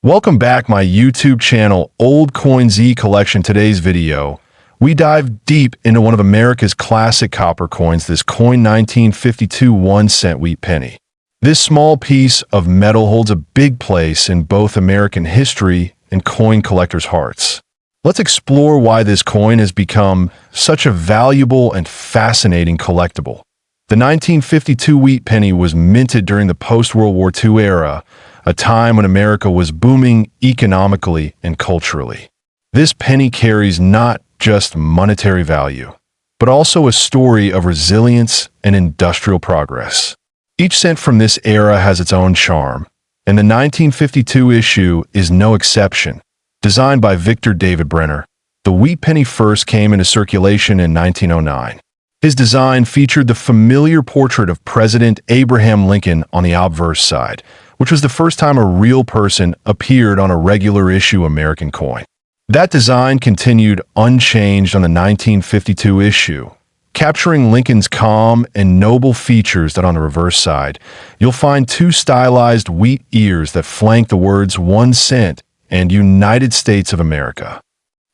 Welcome back my YouTube channel, Old Coin Z Collection. Today's video, we dive deep into one of America's classic copper coins, this coin 1952 1-cent wheat penny. This small piece of metal holds a big place in both American history and coin collectors' hearts. Let's explore why this coin has become such a valuable and fascinating collectible. The 1952 wheat penny was minted during the post-World War II era, a time when America was booming economically and culturally. This penny carries not just monetary value, but also a story of resilience and industrial progress. Each cent from this era has its own charm, and the 1952 issue is no exception. Designed by Victor David Brenner, the wheat penny first came into circulation in 1909. His design featured the familiar portrait of President Abraham Lincoln on the obverse side, which was the first time a real person appeared on a regular issue American coin. That design continued unchanged on the 1952 issue, capturing Lincoln's calm and noble features. That on the reverse side, you'll find two stylized wheat ears that flank the words 1 cent and United States of America.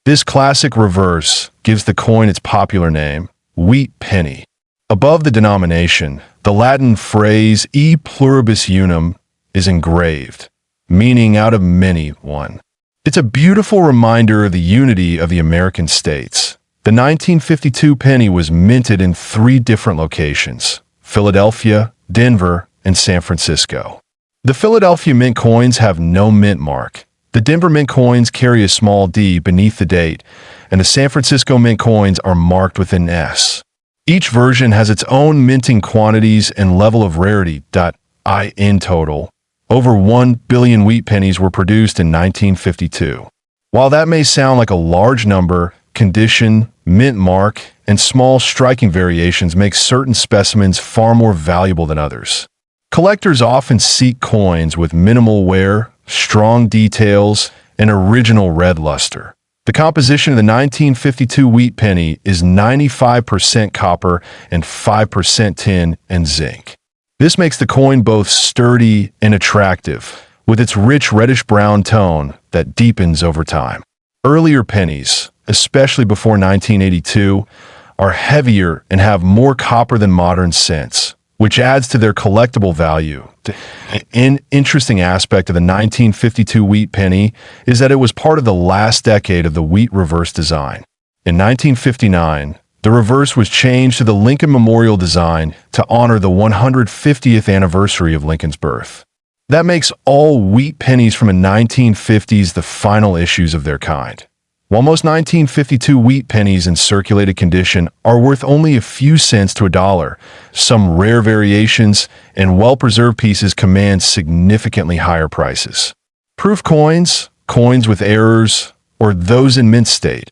This classic reverse gives the coin its popular name, Wheat Penny. Above the denomination, the Latin phrase e pluribus unum is engraved, meaning out of many one. It's a beautiful reminder of the unity of the American states. The 1952 penny was minted in 3 different locations: Philadelphia, Denver, and San Francisco. The Philadelphia mint coins have no mint mark. The Denver mint coins carry a small D beneath the date, and the San Francisco mint coins are marked with an S. Each version has its own minting quantities and level of rarity. In total, over 1 billion wheat pennies were produced in 1952. While that may sound like a large number, condition, mint mark, and small striking variations make certain specimens far more valuable than others. Collectors often seek coins with minimal wear, strong details, and original red luster. The composition of the 1952 wheat penny is 95% copper and 5% tin and zinc. This makes the coin both sturdy and attractive, with its rich reddish-brown tone that deepens over time. Earlier pennies, especially before 1982, are heavier and have more copper than modern cents, which adds to their collectible value. An interesting aspect of the 1952 wheat penny is that it was part of the last decade of the wheat reverse design. In 1959, the reverse was changed to the Lincoln Memorial design to honor the 150th anniversary of Lincoln's birth. That makes all wheat pennies from the 1950s the final issues of their kind. While most 1952 wheat pennies in circulated condition are worth only a few cents to $1, some rare variations and well-preserved pieces command significantly higher prices. Proof coins, coins with errors, or those in mint state,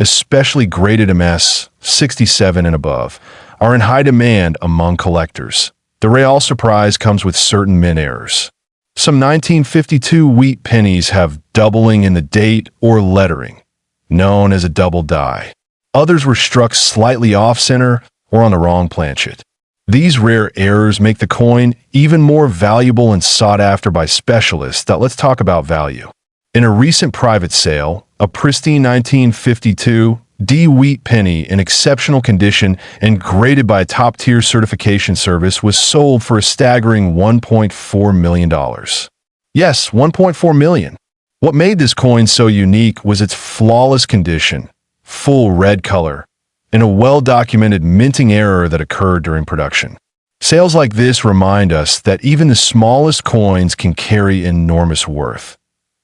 especially graded MS 67 and above, are in high demand among collectors. The real surprise comes with certain mint errors. Some 1952 wheat pennies have doubling in the date or lettering, known as a double die. Others were struck slightly off-center or on the wrong planchet. These rare errors make the coin even more valuable and sought after by specialists. Let's talk about value. In a recent private sale, a pristine 1952 D wheat penny in exceptional condition and graded by a top-tier certification service was sold for a staggering $1.4 million. Yes, $1.4 million. What made this coin so unique was its flawless condition, full red color, and a well-documented minting error that occurred during production. Sales like this remind us that even the smallest coins can carry enormous worth.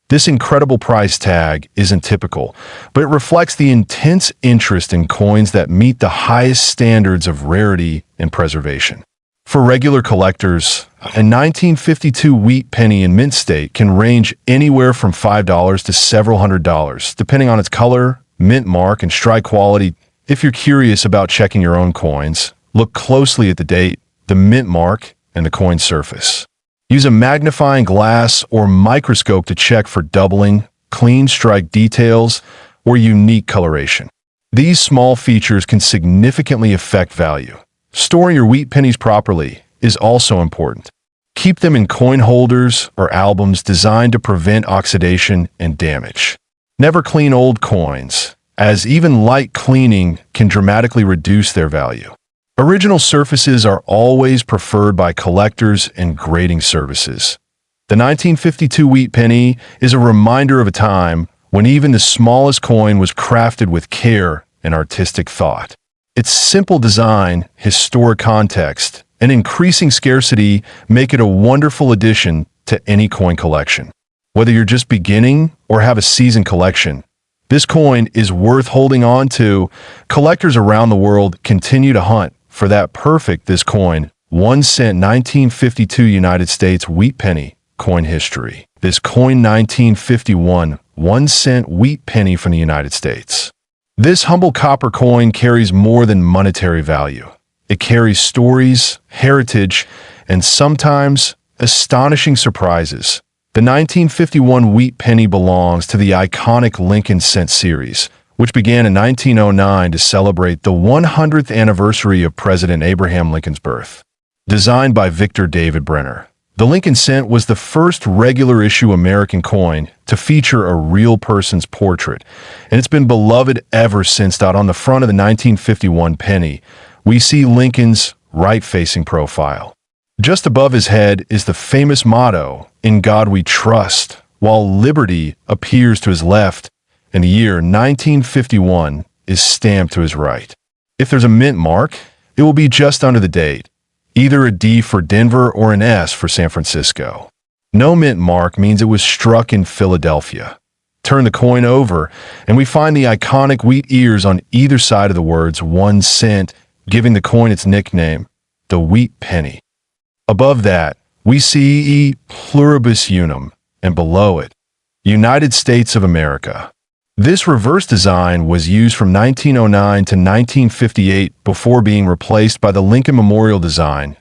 This incredible price tag isn't typical, but it reflects the intense interest in coins that meet the highest standards of rarity and preservation. For regular collectors, a 1952 wheat penny in mint state can range anywhere from $5 to several $100s, depending on its color, mint mark, and strike quality. If you're curious about checking your own coins, look closely at the date, the mint mark, and the coin surface. Use a magnifying glass or microscope to check for doubling, clean strike details, or unique coloration. These small features can significantly affect value. Storing your wheat pennies properly is also important. Keep them in coin holders or albums designed to prevent oxidation and damage. Never clean old coins, as even light cleaning can dramatically reduce their value. Original surfaces are always preferred by collectors and grading services. The 1952 Wheat Penny is a reminder of a time when even the smallest coin was crafted with care and artistic thought. Its simple design, historic context, and increasing scarcity make it a wonderful addition to any coin collection. Whether you're just beginning or have a seasoned collection, this coin is worth holding on to. Collectors around the world continue to hunt for that perfect this coin, 1 cent 1952 United States Wheat Penny coin history. This coin 1951 1 cent Wheat Penny from the United States. This humble copper coin carries more than monetary value. It carries stories, heritage, and sometimes astonishing surprises. The 1951 Wheat Penny belongs to the iconic Lincoln Cent series, which began in 1909 to celebrate the 100th anniversary of President Abraham Lincoln's birth. Designed by Victor David Brenner, the Lincoln Cent was the first regular issue American coin to feature a real person's portrait, and it's been beloved ever since. On the front of the 1951 penny, we see Lincoln's right-facing profile. Just above his head is the famous motto, "In God We Trust," while liberty appears to his left, and the year 1951 is stamped to his right. If there's a mint mark, it will be just under the date, either a D for Denver or an S for San Francisco. No mint mark means it was struck in Philadelphia. Turn the coin over, and we find the iconic wheat ears on either side of the words 1 cent, giving the coin its nickname, the Wheat Penny. Above that, we see E pluribus unum, and below it, United States of America. This reverse design was used from 1909 to 1958 before being replaced by the Lincoln Memorial design.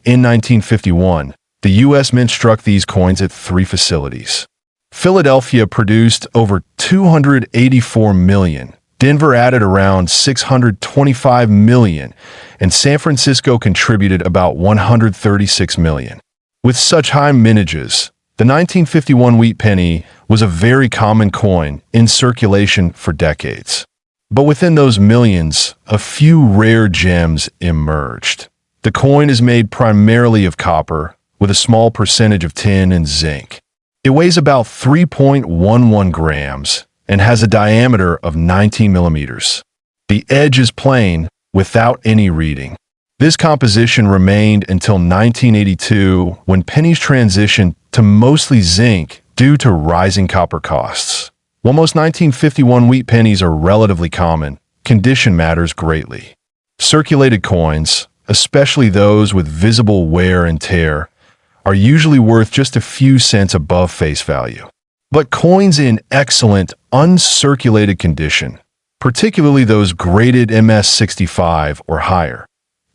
In 1951, the U.S. Mint struck these coins at 3 facilities. Philadelphia produced over 284 million, Denver added around 625 million, and San Francisco contributed about 136 million. With such high mintages, the 1951 Wheat Penny was a very common coin in circulation for decades. But within those millions, a few rare gems emerged. The coin is made primarily of copper, with a small percentage of tin and zinc. It weighs about 3.11 grams and has a diameter of 19 millimeters. The edge is plain, without any reading. This composition remained until 1982, when pennies transitioned to mostly zinc due to rising copper costs. While most 1951 wheat pennies are relatively common, condition matters greatly. Circulated coins, especially those with visible wear and tear, are usually worth just a few cents above face value. But coins in excellent, uncirculated condition, particularly those graded MS65 or higher,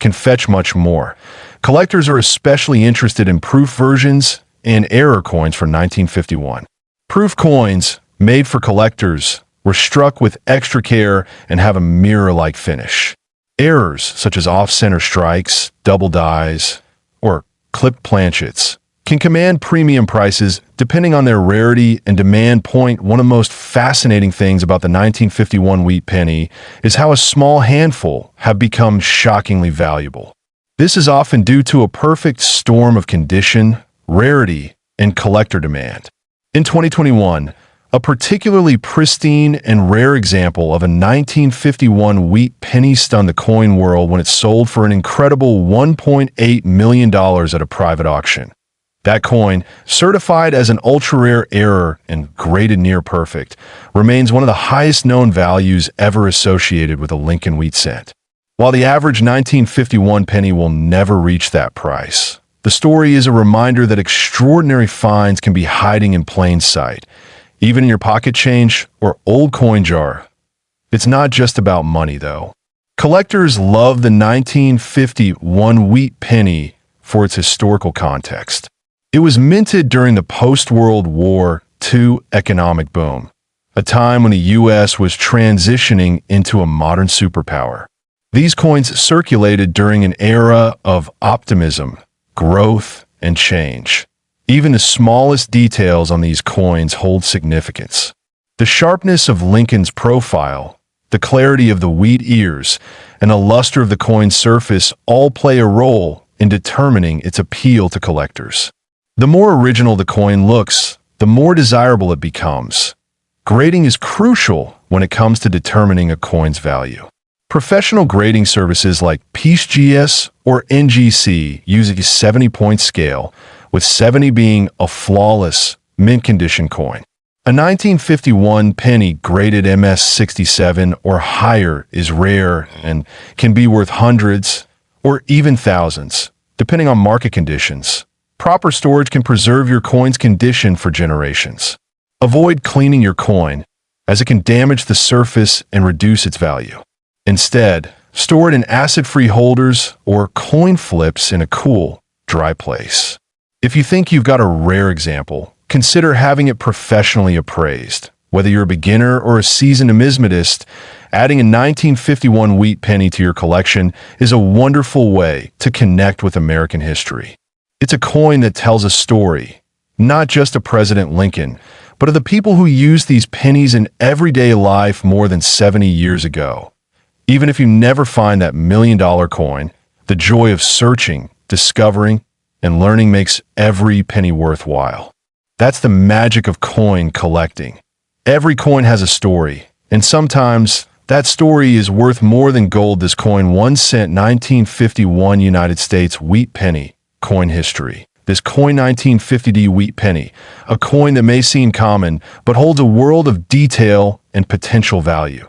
can fetch much more. Collectors are especially interested in proof versions and error coins from 1951. Proof coins, made for collectors, were struck with extra care and have a mirror-like finish. Errors, such as off-center strikes, double dies, or clipped planchets, can command premium prices depending on their rarity and demand. One of the most fascinating things about the 1951 wheat penny is how a small handful have become shockingly valuable. This is often due to a perfect storm of condition, rarity, and collector demand. In 2021, a particularly pristine and rare example of a 1951 wheat penny stunned the coin world when it sold for an incredible $1.8 million at a private auction. That coin, certified as an ultra-rare error and graded near perfect, remains one of the highest known values ever associated with a Lincoln wheat cent. While the average 1951 penny will never reach that price, the story is a reminder that extraordinary finds can be hiding in plain sight, even in your pocket change or old coin jar. It's not just about money, though. Collectors love the 1951 wheat penny for its historical context. It was minted during the post-World War II economic boom, a time when the U.S. was transitioning into a modern superpower. These coins circulated during an era of optimism, growth, and change. Even the smallest details on these coins hold significance. The sharpness of Lincoln's profile, the clarity of the wheat ears, and the luster of the coin's surface all play a role in determining its appeal to collectors. The more original the coin looks, the more desirable it becomes. Grading is crucial when it comes to determining a coin's value. Professional grading services like PeaceGS or NGC use a 70-point scale, with 70 being a flawless, mint-condition coin. A 1951 penny graded MS-67 or higher is rare and can be worth hundreds or even thousands, depending on market conditions. Proper storage can preserve your coin's condition for generations. Avoid cleaning your coin, as it can damage the surface and reduce its value. Instead, store it in acid-free holders or coin flips in a cool, dry place. If you think you've got a rare example, consider having it professionally appraised. Whether you're a beginner or a seasoned numismatist, adding a 1951 wheat penny to your collection is a wonderful way to connect with American history. It's a coin that tells a story, not just of President Lincoln, but of the people who used these pennies in everyday life more than 70 years ago. Even if you never find that million-dollar coin, the joy of searching, discovering, and learning makes every penny worthwhile. That's the magic of coin collecting. Every coin has a story, and sometimes that story is worth more than gold. This coin, 1 cent 1951 United States wheat penny, coin history. This coin 1950D wheat penny, a coin that may seem common, but holds a world of detail and potential value.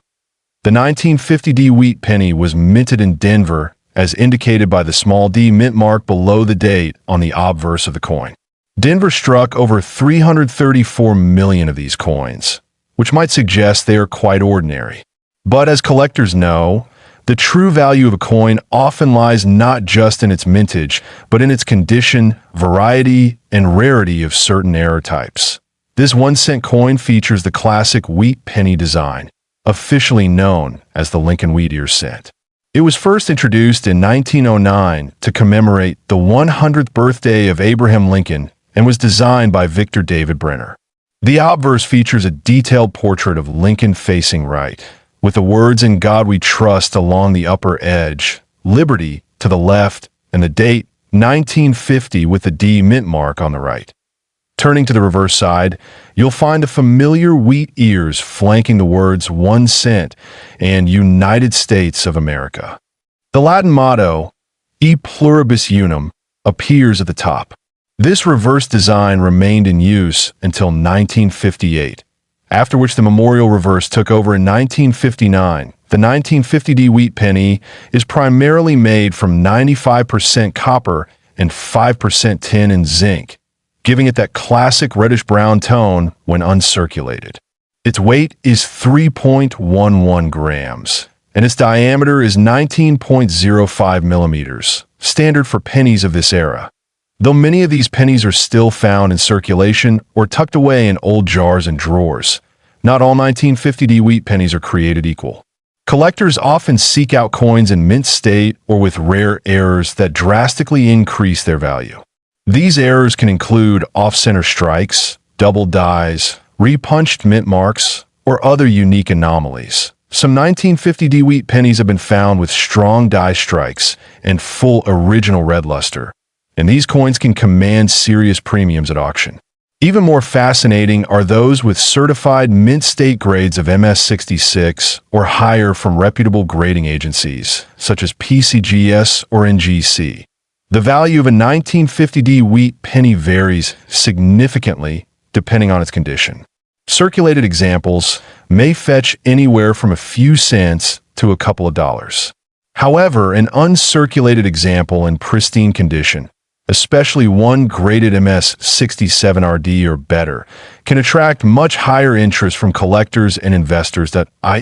The 1950D wheat penny was minted in Denver, as indicated by the small d mint mark below the date on the obverse of the coin. Denver struck over 334 million of these coins, which might suggest they are quite ordinary. But as collectors know, the true value of a coin often lies not just in its mintage, but in its condition, variety, and rarity of certain error types. This 1-cent coin features the classic wheat penny design, officially known as the Lincoln Wheat Ear cent. It was first introduced in 1909 to commemorate the 100th birthday of Abraham Lincoln and was designed by Victor David Brenner. The obverse features a detailed portrait of Lincoln facing right, with the words "In God We Trust" along the upper edge, "Liberty" to the left, and the date 1950 with the D mint mark on the right. Turning to the reverse side, you'll find the familiar wheat ears flanking the words 1 cent and United States of America. The Latin motto, E pluribus unum, appears at the top. This reverse design remained in use until 1958, after which the memorial reverse took over in 1959. The 1950D wheat penny is primarily made from 95% copper and 5% tin and zinc, giving it that classic reddish-brown tone when uncirculated. Its weight is 3.11 grams, and its diameter is 19.05 millimeters, standard for pennies of this era. Though many of these pennies are still found in circulation or tucked away in old jars and drawers, not all 1950D wheat pennies are created equal. Collectors often seek out coins in mint state or with rare errors that drastically increase their value. These errors can include off-center strikes, double dies, repunched mint marks, or other unique anomalies. Some 1950D wheat pennies have been found with strong die strikes and full original red luster, and these coins can command serious premiums at auction. Even more fascinating are those with certified mint state grades of MS-66 or higher from reputable grading agencies, such as PCGS or NGC. The value of a 1950D wheat penny varies significantly depending on its condition. Circulated examples may fetch anywhere from a few cents to a couple of dollars. However, an uncirculated example in pristine condition, especially one graded MS-67RD or better, can attract much higher interest from collectors and investors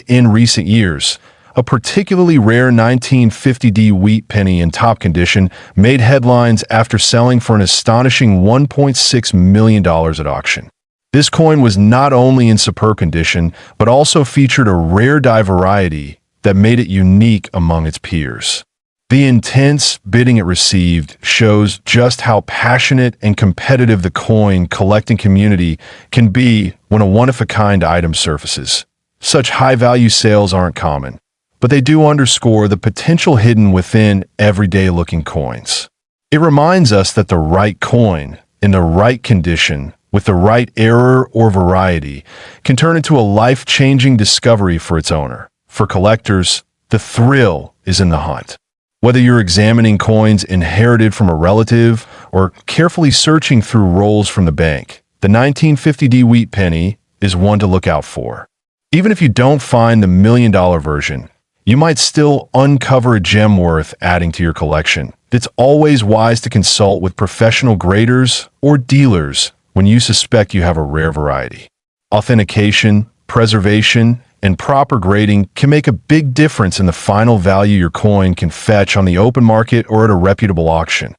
in recent years. A particularly rare 1950D wheat penny in top condition made headlines after selling for an astonishing $1.6 million at auction. This coin was not only in superb condition, but also featured a rare die variety that made it unique among its peers. The intense bidding it received shows just how passionate and competitive the coin collecting community can be when a one-of-a-kind item surfaces. Such high-value sales aren't common, but they do underscore the potential hidden within everyday-looking coins. It reminds us that the right coin, in the right condition, with the right error or variety, can turn into a life-changing discovery for its owner. For collectors, the thrill is in the hunt. Whether you're examining coins inherited from a relative or carefully searching through rolls from the bank, the 1950D Wheat Penny is one to look out for. Even if you don't find the million-dollar version, you might still uncover a gem worth adding to your collection. It's always wise to consult with professional graders or dealers when you suspect you have a rare variety. Authentication, preservation, and proper grading can make a big difference in the final value your coin can fetch on the open market or at a reputable auction.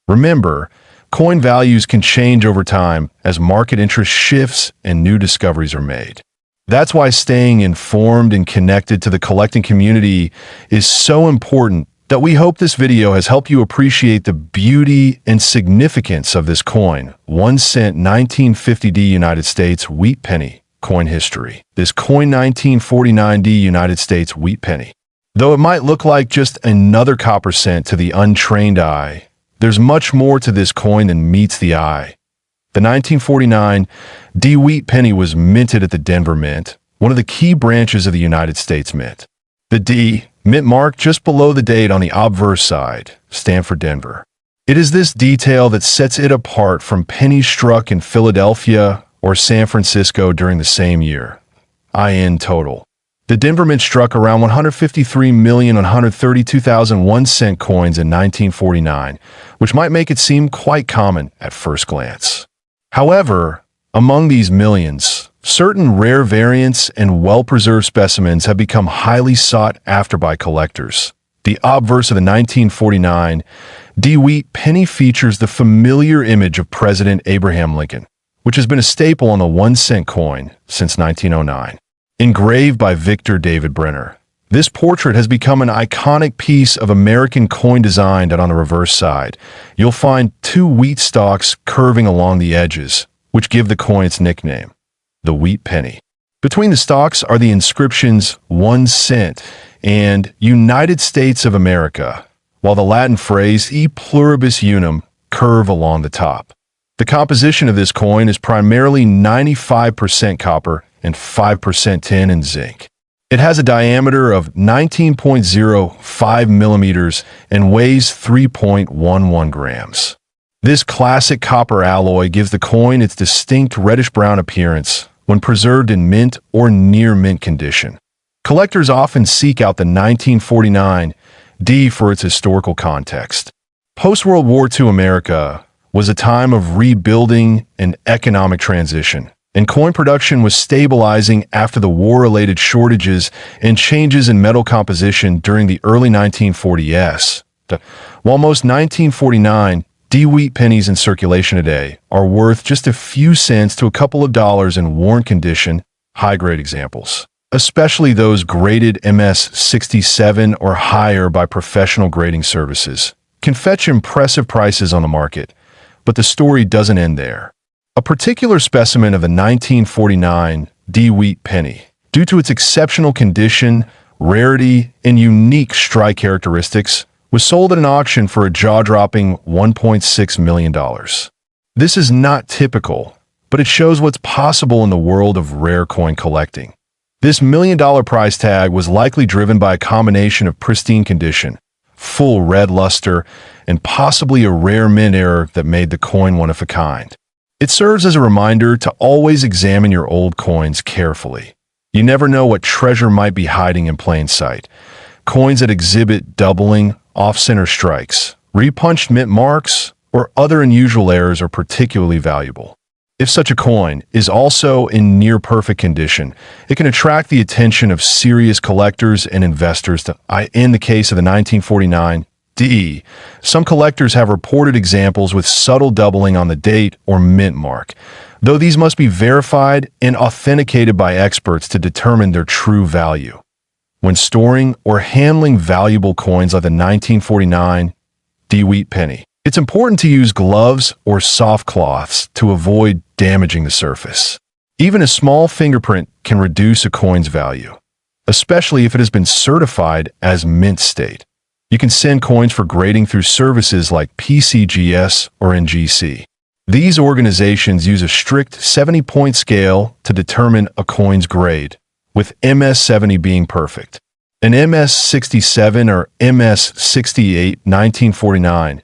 Remember, coin values can change over time as market interest shifts and new discoveries are made. That's why staying informed and connected to the collecting community is so important that we hope this video has helped you appreciate the beauty and significance of this coin, 1 cent 1950D United States Wheat Penny coin history. This coin 1949D United States Wheat Penny. Though it might look like just another copper cent to the untrained eye, there's much more to this coin than meets the eye. The 1949 D Wheat Penny was minted at the Denver Mint, one of the key branches of the United States Mint. The D, mint mark just below the date on the obverse side, stand for Denver. It is this detail that sets it apart from pennies struck in Philadelphia or San Francisco during the same year. In total, the Denver Mint struck around 153,132,000 1-cent coins in 1949, which might make it seem quite common at first glance. However, among these millions, certain rare variants and well-preserved specimens have become highly sought after by collectors. The obverse of the 1949 D Wheat Penny features the familiar image of President Abraham Lincoln, which has been a staple on the 1-cent coin since 1909. Engraved by Victor David Brenner, this portrait has become an iconic piece of American coin design that on the reverse side, you'll find 2 wheat stalks curving along the edges, which give the coin its nickname, the Wheat Penny. Between the stalks are the inscriptions 1 cent and United States of America, while the Latin phrase E pluribus unum curve along the top. The composition of this coin is primarily 95% copper and 5% tin and zinc. It has a diameter of 19.05 millimeters and weighs 3.11 grams. This classic copper alloy gives the coin its distinct reddish-brown appearance when preserved in mint or near mint condition. Collectors often seek out the 1949 D for its historical context. Post-World War II America was a time of rebuilding and economic transition, and coin production was stabilizing after the war-related shortages and changes in metal composition during the early 1940s. While most 1949 D Wheat pennies in circulation today are worth just a few cents to a couple of dollars in worn condition, high-grade examples, especially those graded MS-67 or higher by professional grading services, can fetch impressive prices on the market. But the story doesn't end there. A particular specimen of the 1949 D Wheat Penny, due to its exceptional condition, rarity, and unique strike characteristics, was sold at an auction for a jaw-dropping $1.6 million. This is not typical, but it shows what's possible in the world of rare coin collecting. This million-dollar price tag was likely driven by a combination of pristine condition, full red luster, and possibly a rare mint error that made the coin one of a kind. It serves as a reminder to always examine your old coins carefully. You never know what treasure might be hiding in plain sight. Coins that exhibit doubling, off-center strikes, repunched mint marks, or other unusual errors are particularly valuable. If such a coin is also in near-perfect condition, it can attract the attention of serious collectors and investors. In the case of the 1949 D, some collectors have reported examples with subtle doubling on the date or mint mark, though these must be verified and authenticated by experts to determine their true value. when storing or handling valuable coins like the 1949 Wheat Penny. It's important to use gloves or soft cloths to avoid damaging the surface. Even a small fingerprint can reduce a coin's value, especially if it has been certified as mint state. You can send coins for grading through services like PCGS or NGC. These organizations use a strict 70-point scale to determine a coin's grade, with MS-70 being perfect. An MS-67 or MS-68 1949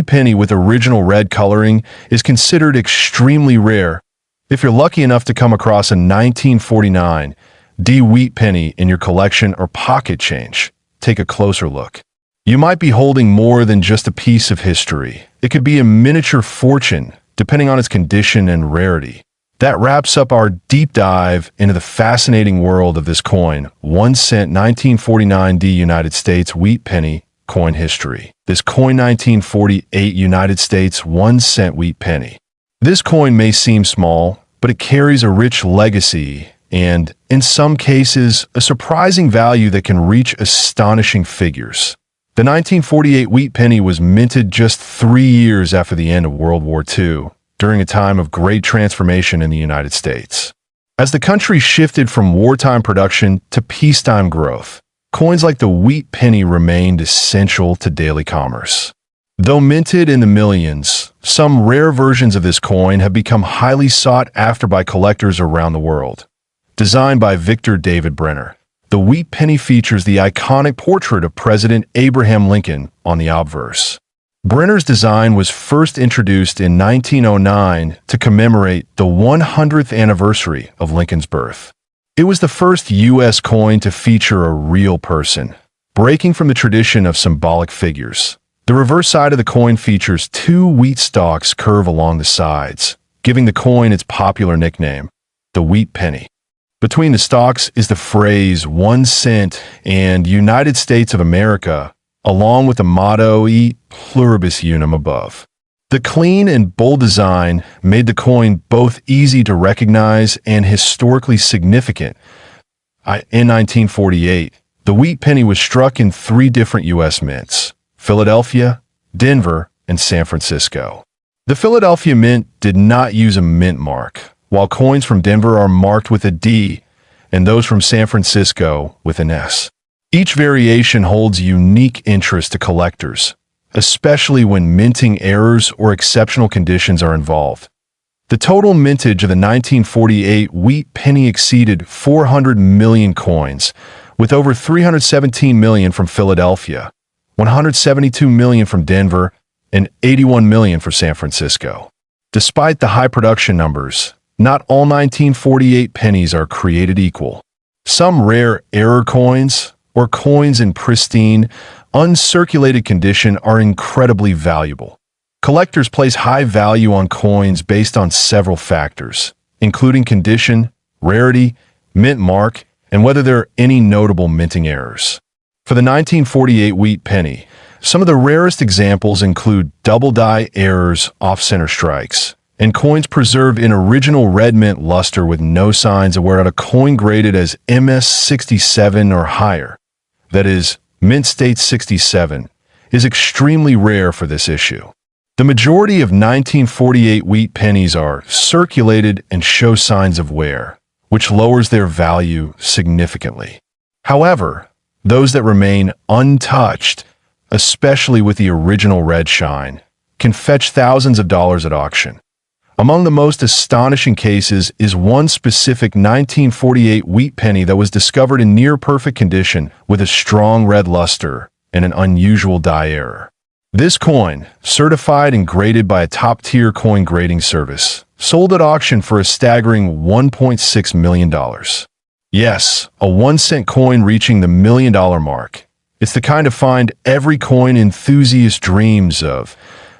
penny with original red coloring is considered extremely rare. If you're lucky enough to come across a 1949 Wheat Penny in your collection or pocket change, take a closer look. You might be holding more than just a piece of history. It could be a miniature fortune, depending on its condition and rarity. That wraps up our deep dive into the fascinating world of this coin, 1 cent 1949 United States Wheat Penny coin history. This coin 1948 United States 1 cent Wheat Penny. This coin may seem small, but it carries a rich legacy and, in some cases, a surprising value that can reach astonishing figures. The 1948 Wheat Penny was minted just 3 years after the end of World War II, during a time of great transformation in the United States. As the country shifted from wartime production to peacetime growth, coins like the Wheat Penny remained essential to daily commerce. Though minted in the millions, some rare versions of this coin have become highly sought after by collectors around the world. Designed by Victor David Brenner, the Wheat Penny features the iconic portrait of President Abraham Lincoln on the obverse. Brenner's design was first introduced in 1909 to commemorate the 100th anniversary of Lincoln's birth. It was the first U.S. coin to feature a real person, breaking from the tradition of symbolic figures. The reverse side of the coin features 2 wheat stalks curve along the sides, giving the coin its popular nickname, the Wheat Penny. Between the stalks is the phrase 1 cent and United States of America, along with the motto E pluribus unum above. The clean and bold design made the coin both easy to recognize and historically significant. In 1948, the Wheat Penny was struck in 3 different U.S. mints: Philadelphia, Denver, and San Francisco. The Philadelphia Mint did not use a mint mark, while coins from Denver are marked with a D, and those from San Francisco with an S. Each variation holds unique interest to collectors, especially when minting errors or exceptional conditions are involved. The total mintage of the 1948 Wheat Penny exceeded 400 million coins, with over 317 million from Philadelphia, 172 million from Denver, and 81 million for San Francisco. Despite the high production numbers, not all 1948 pennies are created equal. Some rare error coins, or coins in pristine, uncirculated condition, are incredibly valuable. Collectors place high value on coins based on several factors, including condition, rarity, mint mark, and whether there are any notable minting errors. For the 1948 Wheat Penny, some of the rarest examples include double die errors, off-center strikes, and coins preserved in original red mint luster with no signs of wear on a coin graded as MS-67 or higher. That is, Mint State 67, is extremely rare for this issue. The majority of 1948 Wheat Pennies are circulated and show signs of wear, which lowers their value significantly. However, those that remain untouched, especially with the original red shine, can fetch thousands of dollars at auction. Among the most astonishing cases is one specific 1948 Wheat Penny that was discovered in near-perfect condition with a strong red luster and an unusual die error. This coin, certified and graded by a top-tier coin grading service, sold at auction for a staggering $1.6 million. Yes, a 1-cent coin reaching the $1 million mark. It's the kind of find every coin enthusiast dreams of.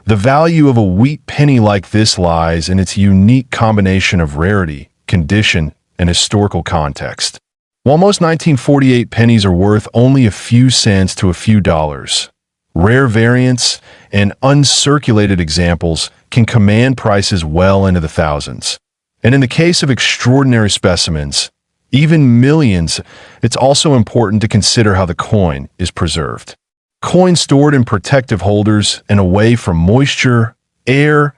The value of a Wheat Penny like this lies in its unique combination of rarity, condition, and historical context. While most 1948 pennies are worth only a few cents to a few dollars, rare variants and uncirculated examples can command prices well into the thousands. And in the case of extraordinary specimens, even millions, it's also important to consider how the coin is preserved. Coins stored in protective holders and away from moisture, air,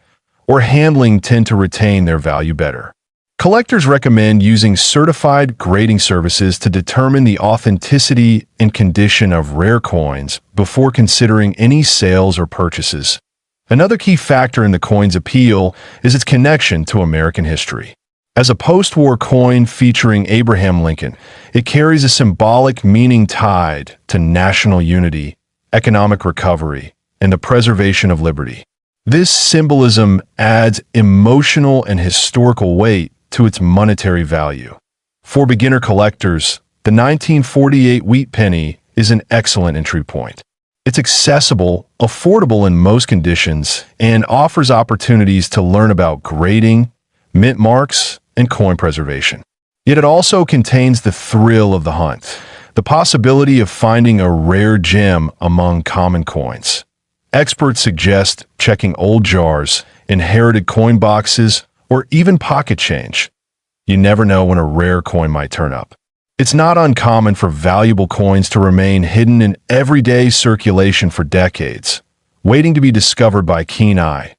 or handling tend to retain their value better. Collectors recommend using certified grading services to determine the authenticity and condition of rare coins before considering any sales or purchases. Another key factor in the coin's appeal is its connection to American history. As a post-war coin featuring Abraham Lincoln, it carries a symbolic meaning tied to national unity, economic recovery, and the preservation of liberty. This symbolism adds emotional and historical weight to its monetary value. For beginner collectors, the 1948 Wheat Penny is an excellent entry point. It's accessible, affordable in most conditions, and offers opportunities to learn about grading, mint marks, and coin preservation. Yet it also contains the thrill of the hunt, the possibility of finding a rare gem among common coins. Experts suggest checking old jars, inherited coin boxes, or even pocket change. You never know when a rare coin might turn up. It's not uncommon for valuable coins to remain hidden in everyday circulation for decades, waiting to be discovered by a keen eye.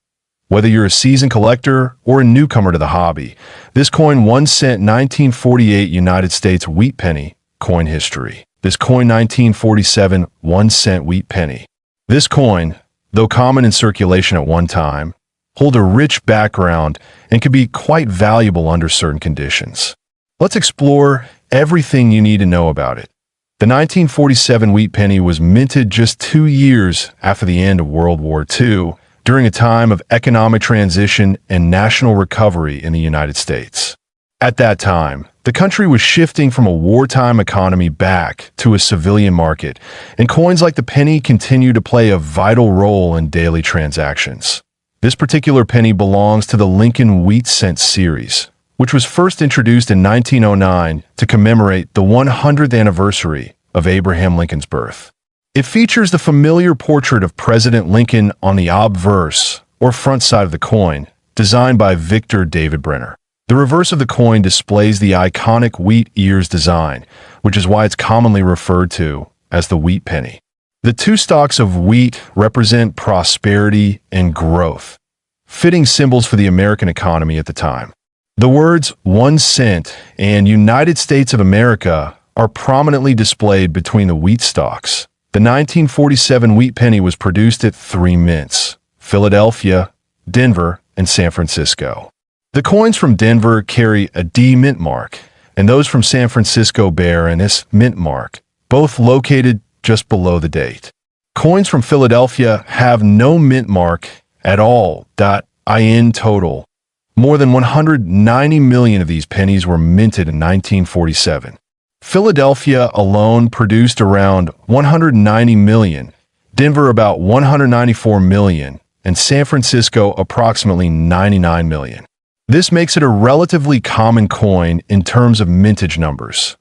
Whether you're a seasoned collector or a newcomer to the hobby, this coin 1 cent 1948 United States Wheat Penny coin history. This coin 1947 1 cent Wheat Penny. This coin, though common in circulation at one time, hold a rich background and can be quite valuable under certain conditions. Let's explore everything you need to know about it. The 1947 Wheat Penny was minted just 2 years after the end of World War II, during a time of economic transition and national recovery in the United States. At that time, the country was shifting from a wartime economy back to a civilian market, and coins like the penny continue to play a vital role in daily transactions. This particular penny belongs to the Lincoln Wheat Cent series, which was first introduced in 1909 to commemorate the 100th anniversary of Abraham Lincoln's birth. It features the familiar portrait of President Lincoln on the obverse, or front side of the coin, designed by Victor David Brenner. The reverse of the coin displays the iconic wheat ears design, which is why it's commonly referred to as the Wheat Penny. The two stalks of wheat represent prosperity and growth, fitting symbols for the American economy at the time. The words 1 cent and United States of America are prominently displayed between the wheat stalks. The 1947 Wheat Penny was produced at 3 mints: Philadelphia, Denver, and San Francisco. The coins from Denver carry a D mint mark, and those from San Francisco bear an S mint mark, both located just below the date. Coins from Philadelphia have no mint mark at all. In total, more than 190 million of these pennies were minted in 1947. Philadelphia alone produced around 190 million, Denver about 194 million, and San Francisco approximately 99 million. This makes it a relatively common coin in terms of mintage numbers.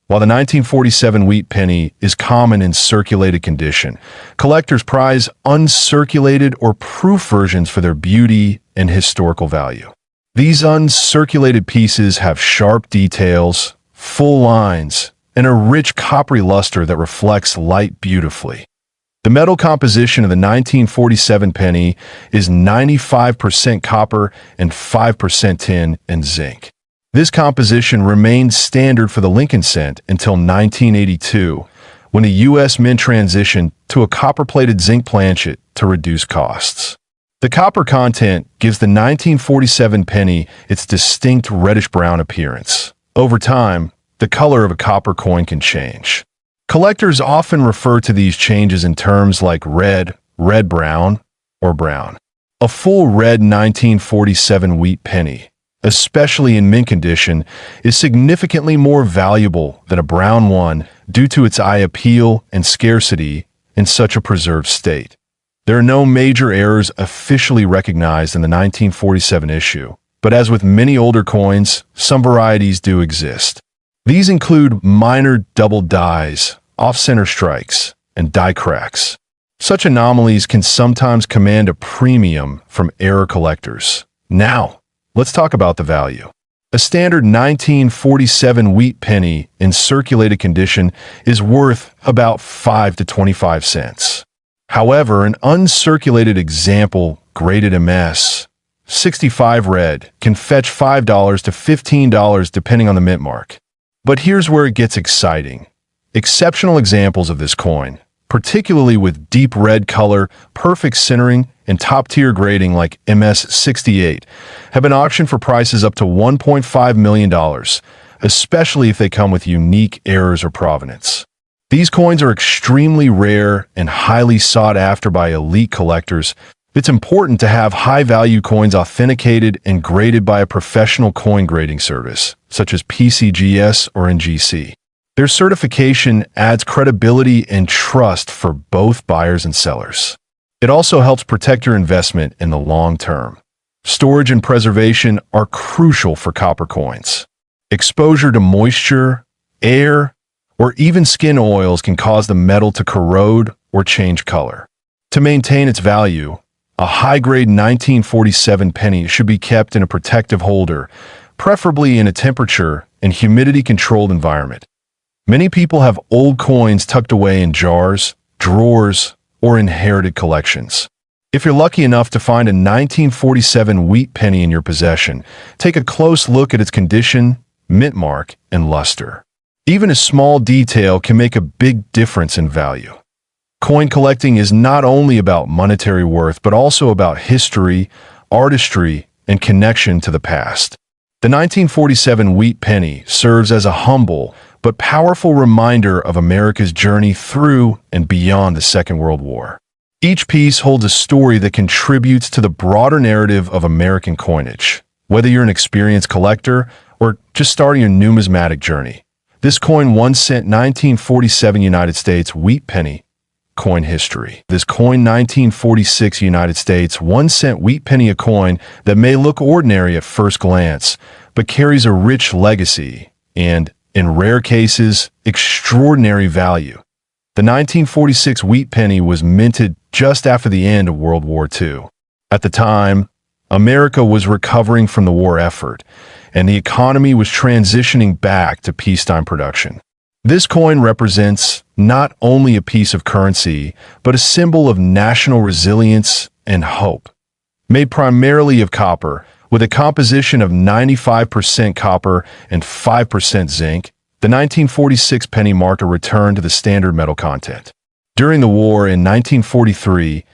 While the 1947 Wheat Penny is common in circulated condition, collectors prize uncirculated or proof versions for their beauty and historical value. These uncirculated pieces have sharp details, full lines, and a rich coppery luster that reflects light beautifully. The metal composition of the 1947 penny is 95% copper and 5% tin and zinc. This composition remained standard for the Lincoln cent until 1982, when the U.S. Mint transitioned to a copper-plated zinc planchet to reduce costs. The copper content gives the 1947 penny its distinct reddish-brown appearance. Over time, the color of a copper coin can change. Collectors often refer to these changes in terms like red, red-brown, or brown. A full red 1947 Wheat Penny, especially in mint condition, is significantly more valuable than a brown one due to its eye appeal and scarcity in such a preserved state. There are no major errors officially recognized in the 1947 issue, but as with many older coins, some varieties do exist. These include minor double dies, off-center strikes, and die cracks. Such anomalies can sometimes command a premium from error collectors. Now, let's talk about the value. A standard 1947 wheat penny in circulated condition is worth about 5 to 25 cents. However, an uncirculated example, graded MS 65 red, can fetch $5 to $15 depending on the mint mark. But here's where it gets exciting. Exceptional examples of this coin, particularly with deep red color, perfect centering, and top-tier grading like MS 68, have been auctioned for prices up to $1.5 million, especially if they come with unique errors or provenance. These coins are extremely rare and highly sought after by elite collectors. It's important to have high-value coins authenticated and graded by a professional coin grading service, such as PCGS or NGC. Their certification adds credibility and trust for both buyers and sellers. It also helps protect your investment in the long term. Storage and preservation are crucial for copper coins. Exposure to moisture, air, or even skin oils can cause the metal to corrode or change color. To maintain its value, a high-grade 1947 penny should be kept in a protective holder, preferably in a temperature and humidity-controlled environment. Many people have old coins tucked away in jars, drawers, or inherited collections. If you're lucky enough to find a 1947 wheat penny in your possession, take a close look at its condition, mint mark, and luster. Even a small detail can make a big difference in value. Coin collecting is not only about monetary worth, but also about history, artistry, and connection to the past. The 1947 wheat penny serves as a humble but powerful reminder of America's journey through and beyond the Second World War. Each piece holds a story that contributes to the broader narrative of American coinage. Whether you're an experienced collector or just starting your numismatic journey, this coin 1 cent 1947 United States wheat penny coin history. This coin 1946 United States 1 cent wheat penny, a coin that may look ordinary at first glance, but carries a rich legacy and, in rare cases, extraordinary value. The 1946 wheat penny was minted just after the end of World War II. At the time, America was recovering from the war effort, and the economy was transitioning back to peacetime production. This coin represents not only a piece of currency, but a symbol of national resilience and hope. Made primarily of copper, with a composition of 95% copper and 5% zinc, the 1946 penny marked a return to the standard metal content. During the war in 1943,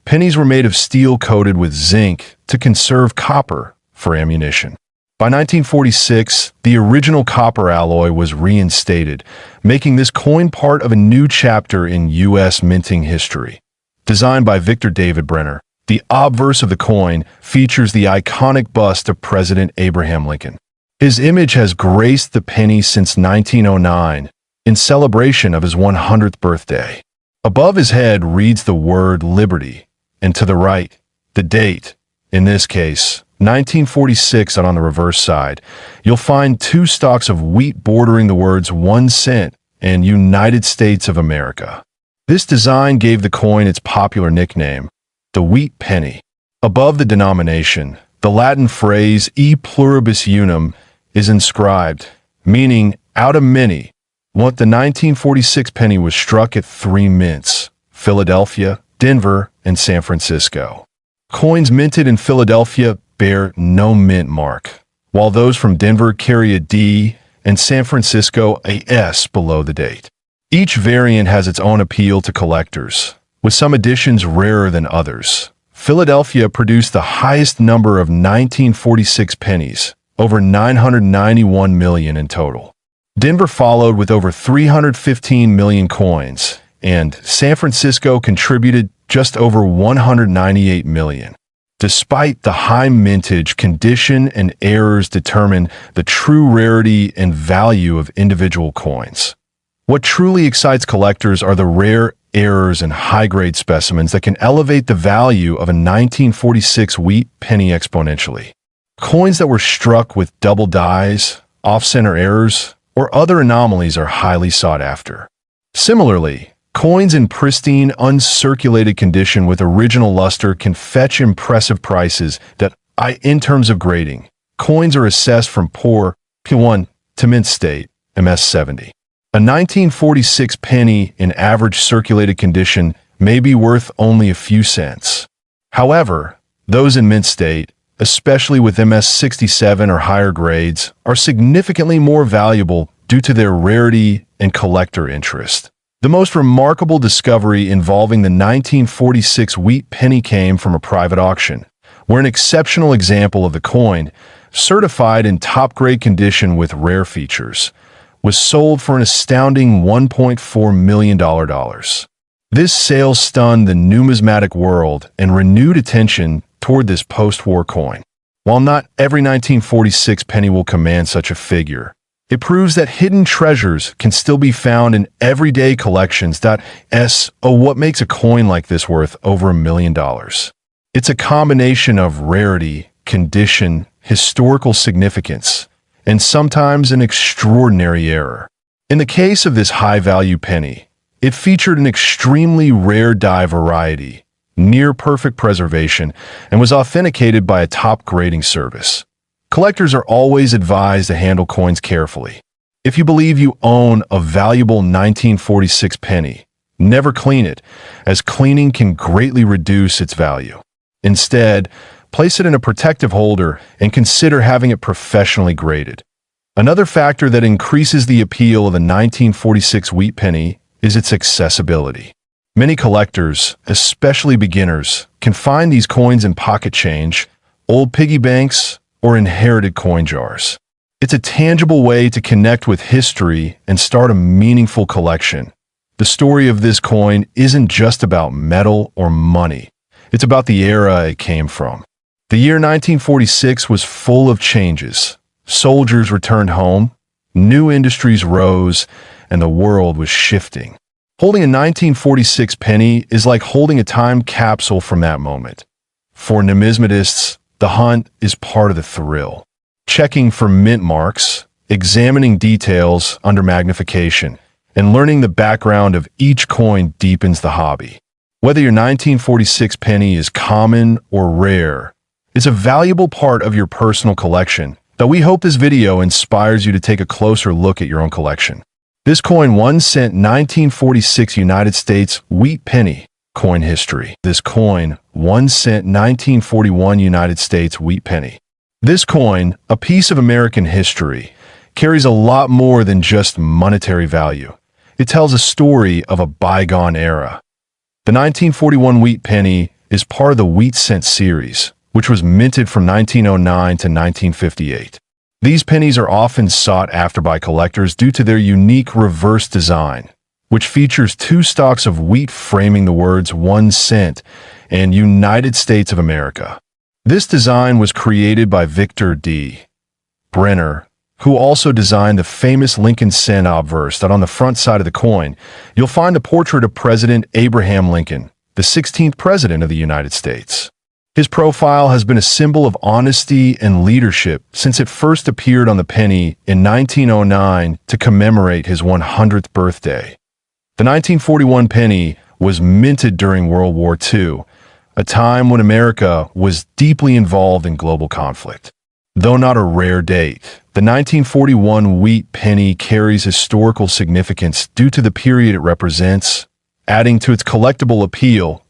pennies were made of steel coated with zinc to conserve copper for ammunition. By 1946, the original copper alloy was reinstated, making this coin part of a new chapter in U.S. minting history. Designed by Victor David Brenner, the obverse of the coin features the iconic bust of President Abraham Lincoln. His image has graced the penny since 1909, in celebration of his 100th birthday. Above his head reads the word Liberty, and to the right, the date, in this case, 1946, and on the reverse side, you'll find 2 stalks of wheat bordering the words 1 cent and United States of America. This design gave the coin its popular nickname, the Wheat Penny. Above the denomination, the Latin phrase e pluribus unum is inscribed, meaning out of many. The 1946 penny was struck at 3 mints, Philadelphia, Denver, and San Francisco. Coins minted in Philadelphia bear no mint mark, while those from Denver carry a D and San Francisco a S below the date. Each variant has its own appeal to collectors, with some editions rarer than others. Philadelphia produced the highest number of 1946 pennies, over 991 million in total. Denver followed with over 315 million coins, and San Francisco contributed just over 198 million. Despite the high mintage, condition and errors determine the true rarity and value of individual coins. What truly excites collectors are the rare errors and high-grade specimens that can elevate the value of a 1946 wheat penny exponentially. Coins that were struck with double dies, off-center errors, or other anomalies are highly sought after. Similarly, coins in pristine, uncirculated condition with original luster can fetch impressive prices that, in terms of grading, coins are assessed from poor P1 to mint state MS70. A 1946 penny in average circulated condition may be worth only a few cents. However, those in mint state, especially with MS67 or higher grades, are significantly more valuable due to their rarity and collector interest. The most remarkable discovery involving the 1946 wheat penny came from a private auction, where an exceptional example of the coin, certified in top-grade condition with rare features, was sold for an astounding $1.4 million. This sale stunned the numismatic world and renewed attention toward this post-war coin. While not every 1946 penny will command such a figure, it proves that hidden treasures can still be found in everyday collections. What makes a coin like this worth over $1 million? It's a combination of rarity, condition, historical significance, and sometimes an extraordinary error. In the case of this high-value penny, it featured an extremely rare die variety, near perfect preservation, and was authenticated by a top grading service. Collectors are always advised to handle coins carefully. If you believe you own a valuable 1946 penny, never clean it, as cleaning can greatly reduce its value. Instead, place it in a protective holder and consider having it professionally graded. Another factor that increases the appeal of the 1946 wheat penny is its accessibility. Many collectors, especially beginners, can find these coins in pocket change, old piggy banks, or inherited coin jars. It's a tangible way to connect with history and start a meaningful collection. The story of this coin isn't just about metal or money. It's about the era it came from. The year 1946 was full of changes. Soldiers returned home, new industries rose, and the world was shifting. Holding a 1946 penny is like holding a time capsule from that moment. For numismatists, the hunt is part of the thrill. Checking for mint marks, examining details under magnification, and learning the background of each coin deepens the hobby. Whether your 1946 penny is common or rare, it's a valuable part of your personal collection, though we hope this video inspires you to take a closer look at your own collection. This coin 1 cent 1946 United States wheat penny. Coin history. This coin, 1 cent 1941 United States wheat penny. This coin, a piece of American history, carries a lot more than just monetary value. It tells a story of a bygone era. The 1941 wheat penny is part of the wheat cent series, which was minted from 1909 to 1958. These pennies are often sought after by collectors due to their unique reverse design, which features two stalks of wheat framing the words 1 cent and United States of America. This design was created by Victor D. Brenner, who also designed the famous Lincoln cent obverse that on the front side of the coin, you'll find a portrait of President Abraham Lincoln, the 16th President of the United States. His profile has been a symbol of honesty and leadership since it first appeared on the penny in 1909 to commemorate his 100th birthday. The 1941 penny was minted during World War II, a time when America was deeply involved in global conflict. Though not a rare date, the 1941 wheat penny carries historical significance due to the period it represents, adding to its collectible appeal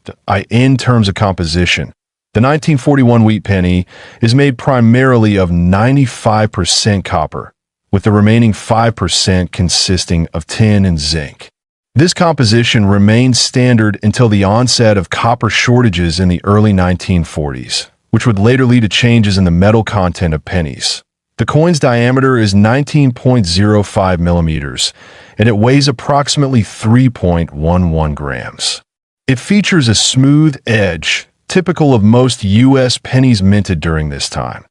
in terms of composition. The 1941 wheat penny is made primarily of 95% copper, with the remaining 5% consisting of tin and zinc. This composition remained standard until the onset of copper shortages in the early 1940s, which would later lead to changes in the metal content of pennies. The coin's diameter is 19.05 millimeters, and it weighs approximately 3.11 grams. It features a smooth edge, typical of most U.S. pennies minted during this time.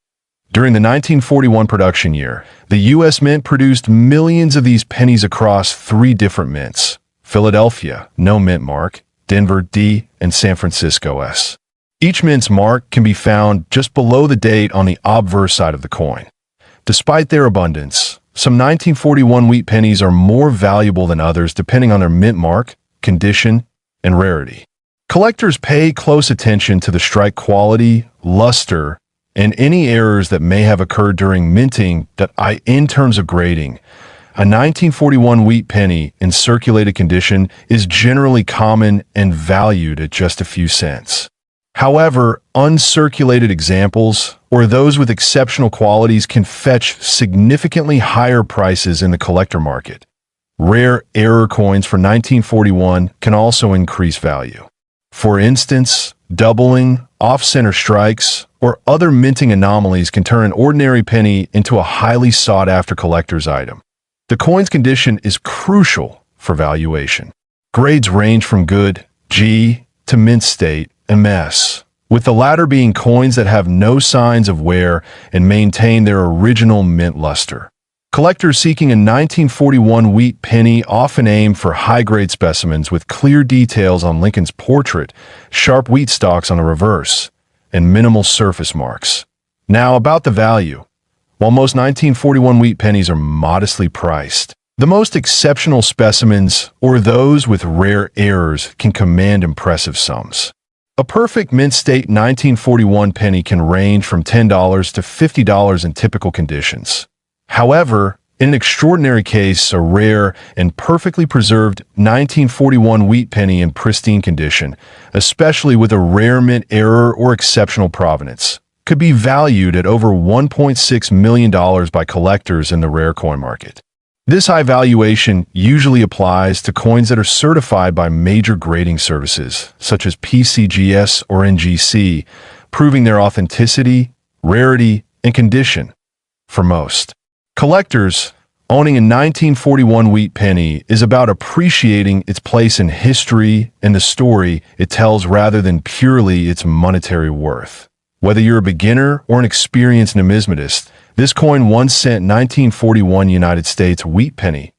During the 1941 production year, the U.S. Mint produced millions of these pennies across 3 different mints: Philadelphia, no mint mark; Denver, D; and San Francisco, S. Each mint's mark can be found just below the date on the obverse side of the coin. Despite their abundance, some 1941 wheat pennies are more valuable than others depending on their mint mark, condition, and rarity. Collectors pay close attention to the strike quality, luster, and any errors that may have occurred during minting in terms of grading. A 1941 wheat penny in circulated condition is generally common and valued at just a few cents. However, uncirculated examples, or those with exceptional qualities, can fetch significantly higher prices in the collector market. Rare error coins for 1941 can also increase value. For instance, doubling, off-center strikes, or other minting anomalies can turn an ordinary penny into a highly sought-after collector's item. The coin's condition is crucial for valuation. Grades range from good, G, to mint state, MS, with the latter being coins that have no signs of wear and maintain their original mint luster. Collectors seeking a 1941 wheat penny often aim for high-grade specimens with clear details on Lincoln's portrait, sharp wheat stalks on the reverse, and minimal surface marks. Now about the value. While most 1941 wheat pennies are modestly priced, the most exceptional specimens, or those with rare errors, can command impressive sums. A perfect mint state 1941 penny can range from $10 to $50 in typical conditions. However, in an extraordinary case, a rare and perfectly preserved 1941 wheat penny in pristine condition, especially with a rare mint error or exceptional provenance, could be valued at over $1.6 million by collectors in the rare coin market. This high valuation usually applies to coins that are certified by major grading services, such as PCGS or NGC, proving their authenticity, rarity, and condition. For most collectors, owning a 1941 wheat penny is about appreciating its place in history and the story it tells rather than purely its monetary worth. Whether you're a beginner or an experienced numismatist, this coin 1 cent 1941 United States wheat penny.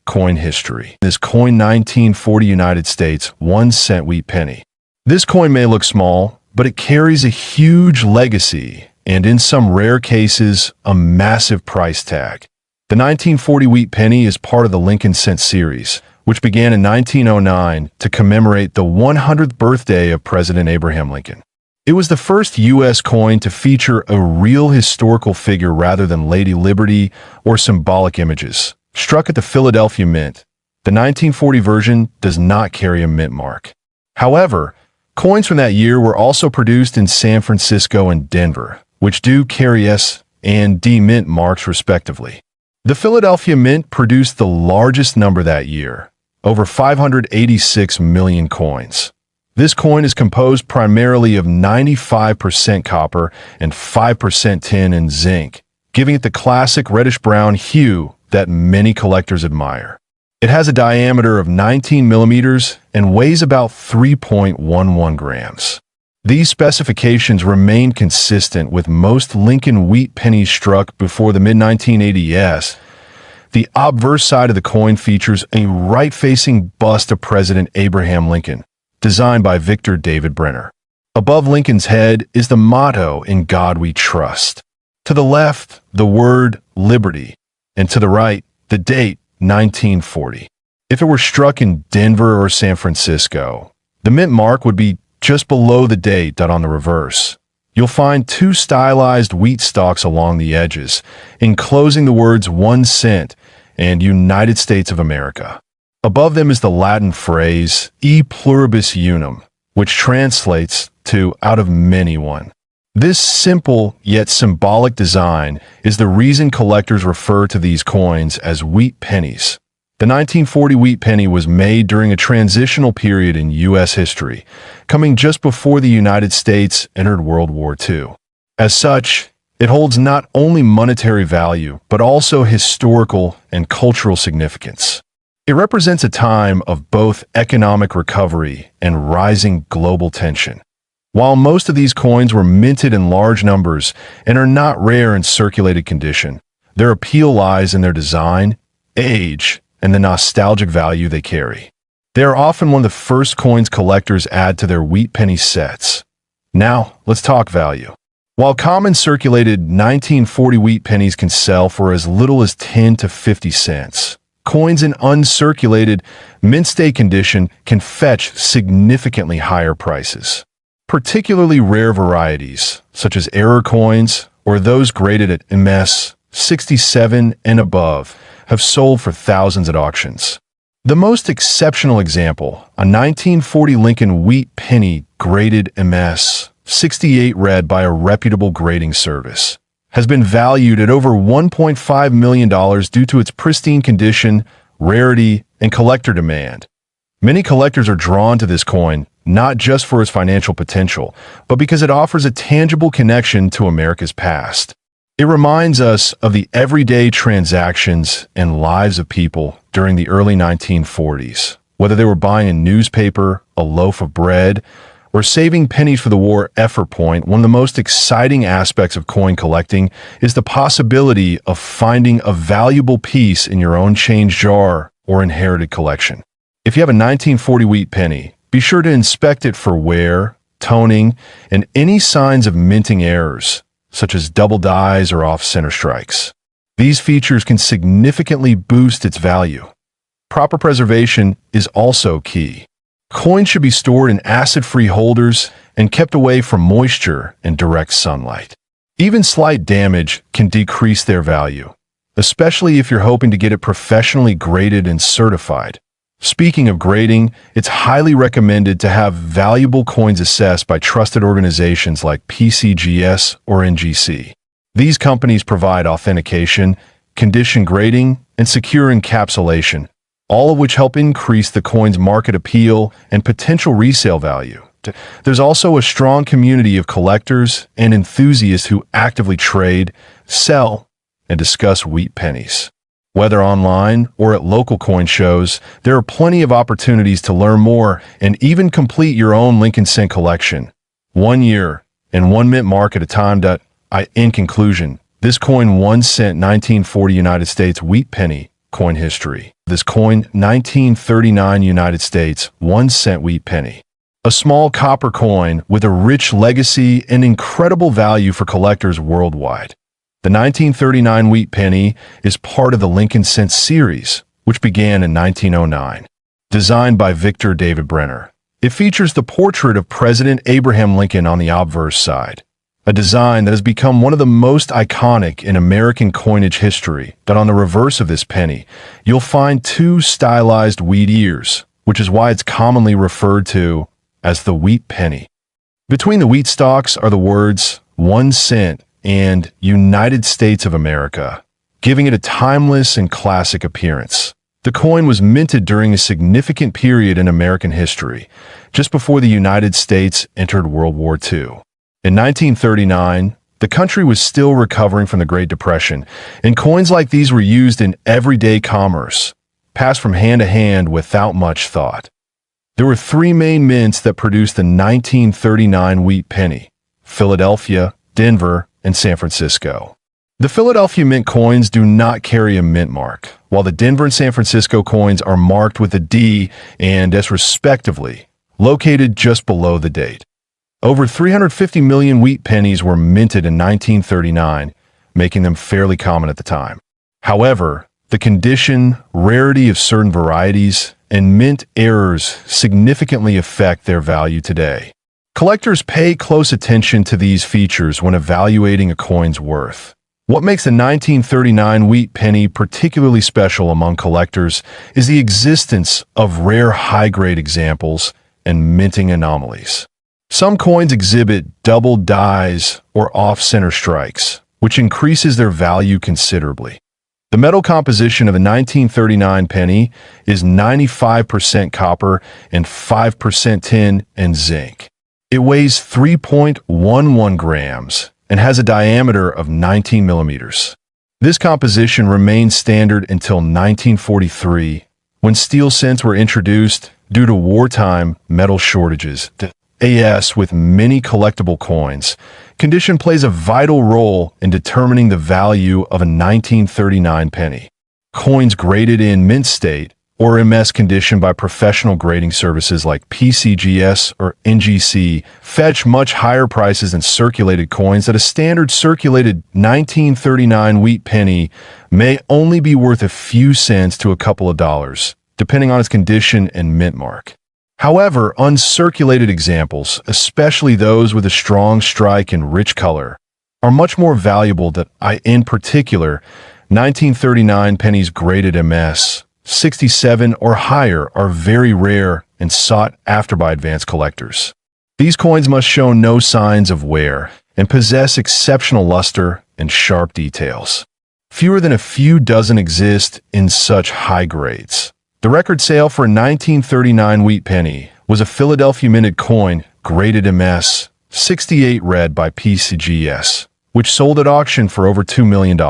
Coin history. This coin 1940 United States 1 cent wheat penny. This coin may look small, but it carries a huge legacy and, in some rare cases, a massive price tag. The 1940 wheat penny is part of the Lincoln Cent series, which began in 1909 to commemorate the 100th birthday of President Abraham Lincoln. It was the first U.S. coin to feature a real historical figure rather than Lady Liberty or symbolic images. Struck at the Philadelphia Mint, the 1940 version does not carry a mint mark. However, coins from that year were also produced in San Francisco and Denver, which do carry S and D mint marks respectively. The Philadelphia Mint produced the largest number that year, over 586 million coins. This coin is composed primarily of 95% copper and 5% tin and zinc, giving it the classic reddish-brown hue that many collectors admire. It has a diameter of 19 millimeters and weighs about 3.11 grams. These specifications remain consistent with most Lincoln wheat pennies struck before the mid-1980s. The obverse side of the coin features a right-facing bust of President Abraham Lincoln, designed by Victor David Brenner. Above Lincoln's head is the motto, "In God We Trust." To the left, the word "Liberty," and to the right, the date, 1940. If it were struck in Denver or San Francisco, the mint mark would be just below the date on the reverse. You'll find two stylized wheat stalks along the edges, enclosing the words 1 cent and United States of America. Above them is the Latin phrase "e pluribus unum," which translates to "out of many one." This simple yet symbolic design is the reason collectors refer to these coins as wheat pennies. The 1940 wheat penny was made during a transitional period in U.S. history, coming just before the United States entered World War II. As such, it holds not only monetary value, but also historical and cultural significance. It represents a time of both economic recovery and rising global tension. While most of these coins were minted in large numbers and are not rare in circulated condition, their appeal lies in their design, age, and the nostalgic value they carry. They are often one of the first coins collectors add to their wheat penny sets. Now, let's talk value. While common circulated 1940 wheat pennies can sell for as little as 10 to 50 cents, coins in uncirculated, mint state condition can fetch significantly higher prices. Particularly rare varieties, such as error coins or those graded at MS 67 and above, have sold for thousands at auctions. The most exceptional example, a 1940 Lincoln Wheat Penny graded MS 68 read by a reputable grading service, has been valued at over $1.5 million due to its pristine condition, rarity, and collector demand. Many collectors are drawn to this coin not just for its financial potential, but because it offers a tangible connection to America's past. It reminds us of the everyday transactions and lives of people during the early 1940s, whether they were buying a newspaper, a loaf of bread, or saving pennies for the war effort point. One of the most exciting aspects of coin collecting is the possibility of finding a valuable piece in your own change jar or inherited collection. If you have a 1940 wheat penny, be sure to inspect it for wear, toning, and any signs of minting errors, such as double dies or off-center strikes. These features can significantly boost its value. Proper preservation is also key. Coins should be stored in acid-free holders and kept away from moisture and direct sunlight. Even slight damage can decrease their value, especially if you're hoping to get it professionally graded and certified. Speaking of grading, it's highly recommended to have valuable coins assessed by trusted organizations like PCGS or NGC. These companies provide authentication, condition grading, and secure encapsulation, all of which help increase the coin's market appeal and potential resale value. There's also a strong community of collectors and enthusiasts who actively trade, sell, and discuss wheat pennies. Whether online or at local coin shows, there are plenty of opportunities to learn more and even complete your own Lincoln Cent collection. 1 year and 1 mint mark at a time. In conclusion, this coin 1 cent 1940 United States wheat penny coin history. This coin 1939 United States 1 cent wheat penny. A small copper coin with a rich legacy and incredible value for collectors worldwide. The 1939 wheat penny is part of the Lincoln Cent series, which began in 1909. Designed by Victor David Brenner, it features the portrait of President Abraham Lincoln on the obverse side, a design that has become one of the most iconic in American coinage history. But on the reverse of this penny, you'll find 2 stylized wheat ears, which is why it's commonly referred to as the wheat penny. Between the wheat stalks are the words 1 cent and United States of America, giving it a timeless and classic appearance. The coin was minted during a significant period in American history, just before the United States entered World War II. In 1939, the country was still recovering from the Great Depression, and coins like these were used in everyday commerce, passed from hand to hand without much thought. There were 3 main mints that produced the 1939 wheat penny: Philadelphia, Denver, and San Francisco. The Philadelphia mint coins do not carry a mint mark, while the Denver and San Francisco coins are marked with a D and S respectively, located just below the date. Over 350 million wheat pennies were minted in 1939, making them fairly common at the time. However, the condition, rarity of certain varieties, and mint errors significantly affect their value today. Collectors pay close attention to these features when evaluating a coin's worth. What makes the 1939 wheat penny particularly special among collectors is the existence of rare high-grade examples and minting anomalies. Some coins exhibit double dies or off-center strikes, which increases their value considerably. The metal composition of the 1939 penny is 95% copper and 5% tin and zinc. It weighs 3.11 grams and has a diameter of 19 millimeters. This composition remained standard until 1943, when steel cents were introduced due to wartime metal shortages. As with many collectible coins, condition plays a vital role in determining the value of a 1939 penny. Coins graded in mint state or MS condition by professional grading services like PCGS or NGC fetch much higher prices than circulated coins. That a standard circulated 1939 wheat penny may only be worth a few cents to a couple of dollars, depending on its condition and mint mark. However, uncirculated examples, especially those with a strong strike and rich color, are much more valuable. In particular, 1939 pennies graded MS 67 or higher are very rare and sought after by advanced collectors. These coins must show no signs of wear and possess exceptional luster and sharp details. Fewer than a few dozen exist in such high grades. The record sale for a 1939 wheat penny was a Philadelphia minted coin graded MS 68 red by PCGS, which sold at auction for over $2 million.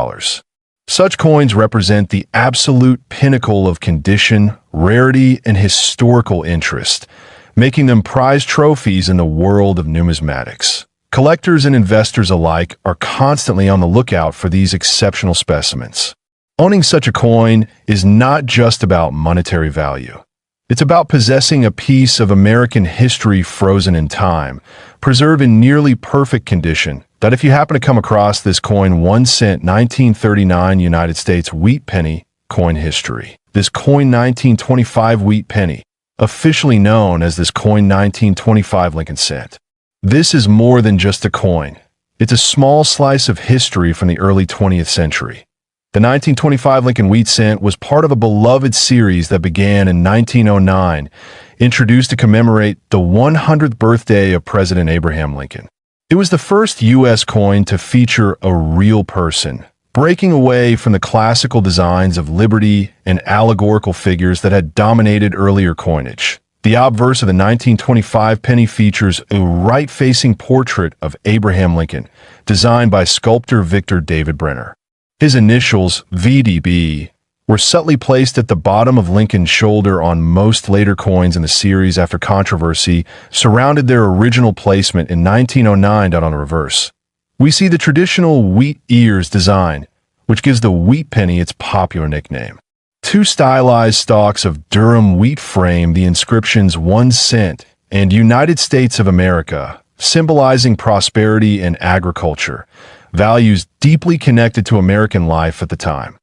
Such coins represent the absolute pinnacle of condition, rarity, and historical interest, making them prized trophies in the world of numismatics. Collectors and investors alike are constantly on the lookout for these exceptional specimens. Owning such a coin is not just about monetary value. It's about possessing a piece of American history frozen in time, preserved in nearly perfect condition, that if you happen to come across this coin 1 cent 1939 United States wheat penny coin history. This coin 1925 wheat penny, officially known as this coin 1925 Lincoln cent. This is more than just a coin. It's a small slice of history from the early 20th century. The 1925 Lincoln Wheat Cent was part of a beloved series that began in 1909, introduced to commemorate the 100th birthday of President Abraham Lincoln. It was the first U.S. coin to feature a real person, breaking away from the classical designs of liberty and allegorical figures that had dominated earlier coinage. The obverse of the 1925 penny features a right-facing portrait of Abraham Lincoln, designed by sculptor Victor David Brenner. His initials, VDB, were subtly placed at the bottom of Lincoln's shoulder on most later coins in the series after controversy surrounded their original placement in 1909. On the reverse, we see the traditional wheat ears design, which gives the wheat penny its popular nickname. Two stylized stalks of Durham wheat frame the inscriptions 1 cent and United States of America, symbolizing prosperity and agriculture, values deeply connected to American life at the time.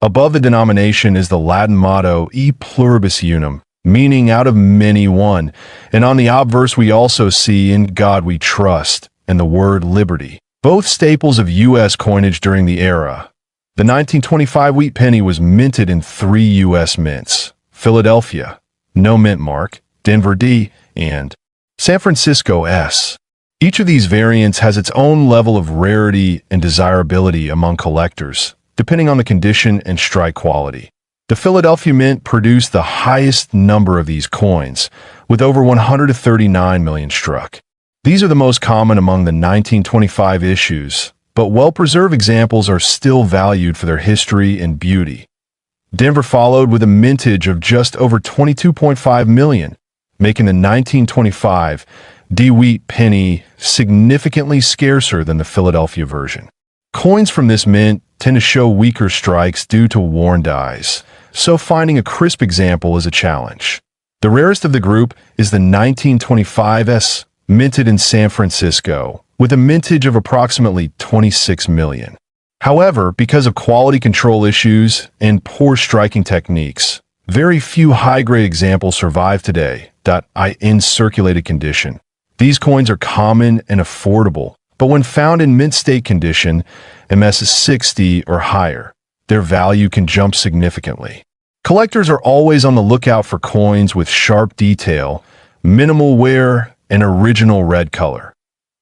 Above the denomination is the Latin motto E pluribus unum, meaning out of many one, and on the obverse we also see In God We Trust and the word liberty, both staples of U.S. coinage during the era. The 1925 wheat penny was minted in 3 U.S. mints: Philadelphia, no mint mark, Denver D, and San Francisco S. Each of these variants has its own level of rarity and desirability among collectors, depending on the condition and strike quality. The Philadelphia Mint produced the highest number of these coins, with over 139 million struck. These are the most common among the 1925 issues, but well-preserved examples are still valued for their history and beauty. Denver followed with a mintage of just over 22.5 million, making the 1925 D-Wheat penny significantly scarcer than the Philadelphia version. Coins from this mint tend to show weaker strikes due to worn dies, so finding a crisp example is a challenge. The rarest of the group is the 1925s, minted in San Francisco, with a mintage of approximately 26 million. However, because of quality control issues and poor striking techniques, very few high-grade examples survive today. In circulated condition. These coins are common and affordable, but when found in mint state condition, MS 60 or higher, their value can jump significantly. Collectors are always on the lookout for coins with sharp detail, minimal wear, and original red color.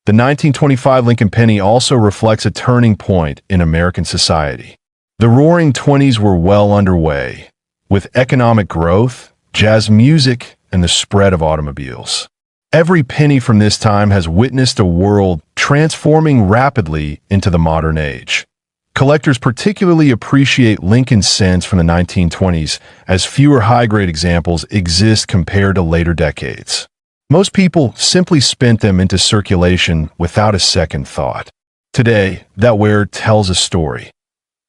The 1925 Lincoln penny also reflects a turning point in American society. The Roaring Twenties were well underway, with economic growth, jazz music, and the spread of automobiles. Every penny from this time has witnessed a world transforming rapidly into the modern age. Collectors particularly appreciate Lincoln cents from the 1920s, as fewer high-grade examples exist compared to later decades. Most people simply spent them into circulation without a second thought. Today, that wear tells a story.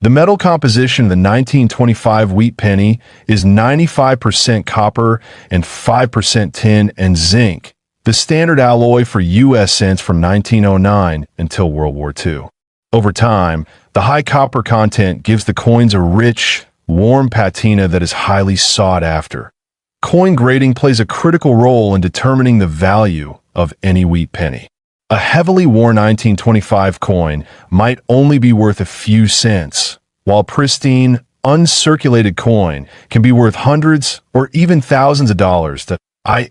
The metal composition of the 1925 wheat penny is 95% copper and 5% tin and zinc, the standard alloy for U.S. cents from 1909 until World War II. Over time, the high copper content gives the coins a rich, warm patina that is highly sought after. Coin grading plays a critical role in determining the value of any wheat penny. A heavily worn 1925 coin might only be worth a few cents, while pristine, uncirculated coin can be worth hundreds or even thousands of dollars.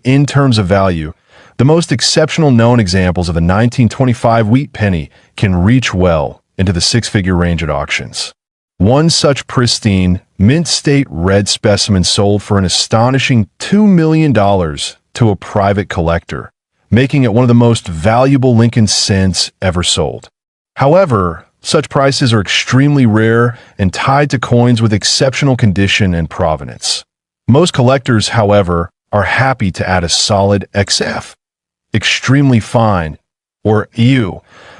In terms of value, the most exceptional known examples of the 1925 wheat penny can reach well into the six-figure range at auctions. One such pristine, mint-state red specimen sold for an astonishing $2 million to a private collector, making it one of the most valuable Lincoln cents ever sold. However, such prices are extremely rare and tied to coins with exceptional condition and provenance. Most collectors, however, are happy to add a solid XF, extremely fine, or EU,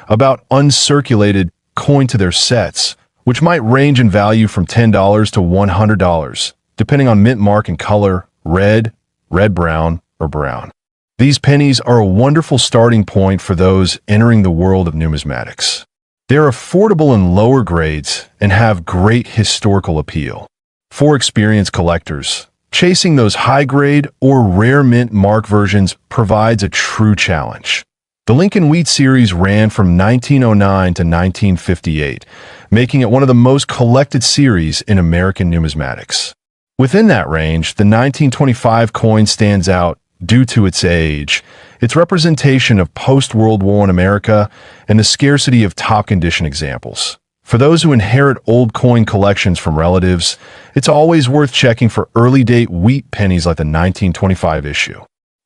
about uncirculated coin to their sets, which might range in value from $10 to $100, depending on mint mark and color, red, red-brown, or brown. These pennies are a wonderful starting point for those entering the world of numismatics. They're affordable in lower grades and have great historical appeal. For experienced collectors, chasing those high-grade or rare mint mark versions provides a true challenge. The Lincoln Wheat series ran from 1909 to 1958, making it one of the most collected series in American numismatics. Within that range, the 1925 coin stands out due to its age, its representation of post-World War I America, and the scarcity of top-condition examples. For those who inherit old coin collections from relatives, it's always worth checking for early-date wheat pennies like the 1925 issue.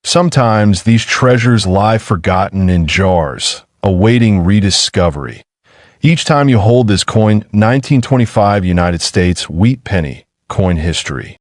Sometimes these treasures lie forgotten in jars, awaiting rediscovery. Each time you hold this coin, 1925 United States wheat penny, coin history.